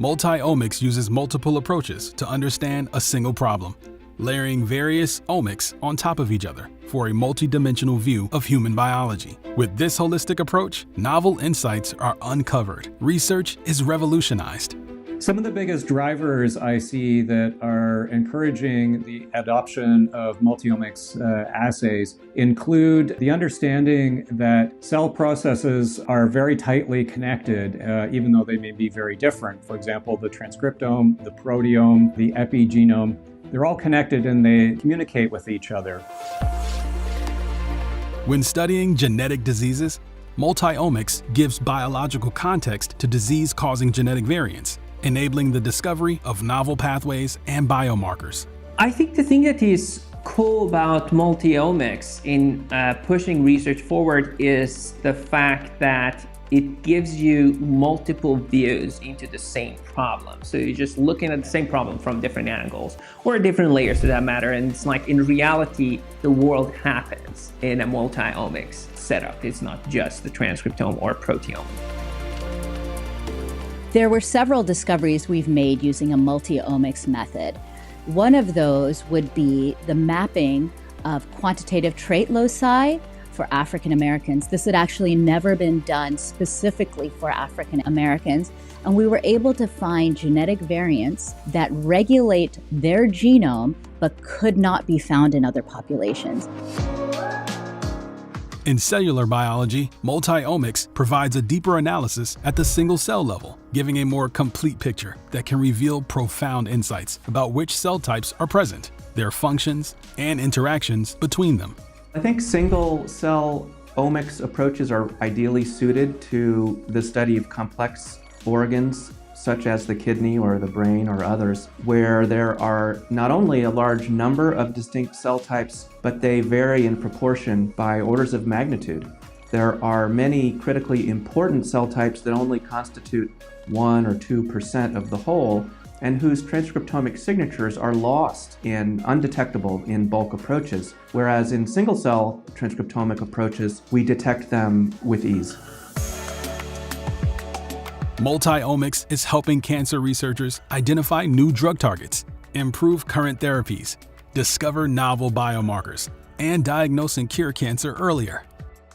Multiomics uses multiple approaches to understand a single problem, layering various omics on top of each other for a multidimensional view of human biology. With this holistic approach, novel insights are uncovered. Research is revolutionized. Some of the biggest drivers I see that are encouraging the adoption of multiomics assays include the understanding that cell processes are very tightly connected, even though they may be very different. For example, the transcriptome, the proteome, the epigenome, they're all connected and they communicate with each other. When studying genetic diseases, multiomics gives biological context to disease-causing genetic variants, enabling the discovery of novel pathways and biomarkers. I think the thing that is cool about multiomics in pushing research forward is the fact that it gives you multiple views into the same problem. So you're just looking at the same problem from different angles or different layers for that matter. And it's like in reality, the world happens in a multiomics setup. It's not just the transcriptome or proteome. There were several discoveries we've made using a multiomics method. One of those would be the mapping of quantitative trait loci for African Americans. This had actually never been done specifically for African Americans, and we were able to find genetic variants that regulate their genome but could not be found in other populations. In cellular biology, multiomics provides a deeper analysis at the single cell level, giving a more complete picture that can reveal profound insights about which cell types are present, their functions, and interactions between them. I think single-cell omics approaches are ideally suited to the study of complex organs, such as the kidney or the brain or others, where there are not only a large number of distinct cell types, but they vary in proportion by orders of magnitude. There are many critically important cell types that only constitute 1 or 2% of the whole, and whose transcriptomic signatures are lost and undetectable in bulk approaches, whereas in single-cell transcriptomic approaches, we detect them with ease. Multiomics is helping cancer researchers identify new drug targets, improve current therapies, discover novel biomarkers, and diagnose and cure cancer earlier.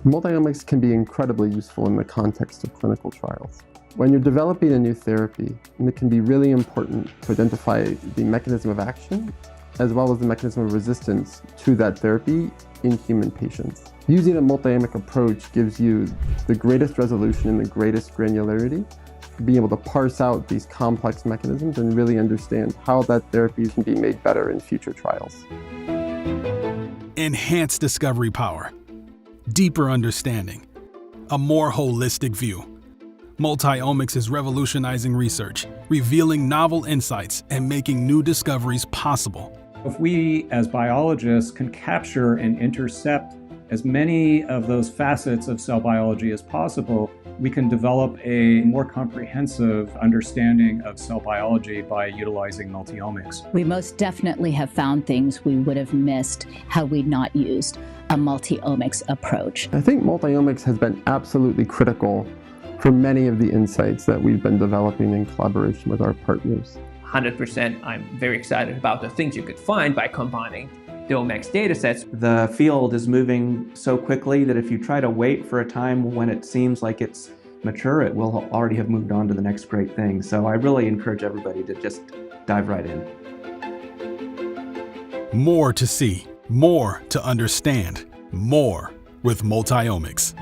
Multiomics can be incredibly useful in the context of clinical trials. When you're developing a new therapy, it can be really important to identify the mechanism of action as well as the mechanism of resistance to that therapy in human patients. Using a multiomic approach gives you the greatest resolution and the greatest granularity, being able to parse out these complex mechanisms and really understand how that therapy can be made better in future trials. Enhanced discovery power, deeper understanding, a more holistic view. Multiomics is revolutionizing research, revealing novel insights, and making new discoveries possible. If we, as biologists, can capture and intercept as many of those facets of cell biology as possible, we can develop a more comprehensive understanding of cell biology by utilizing multiomics. We most definitely have found things we would have missed had we not used a multiomics approach. I think multiomics has been absolutely critical for many of the insights that we've been developing in collaboration with our partners. 100%, I'm very excited about the things you could find by combining the omics datasets. The field is moving so quickly that if you try to wait for a time when it seems like it's mature, it will already have moved on to the next great thing. So I really encourage everybody to just dive right in. More to see, more to understand, more with multiomics.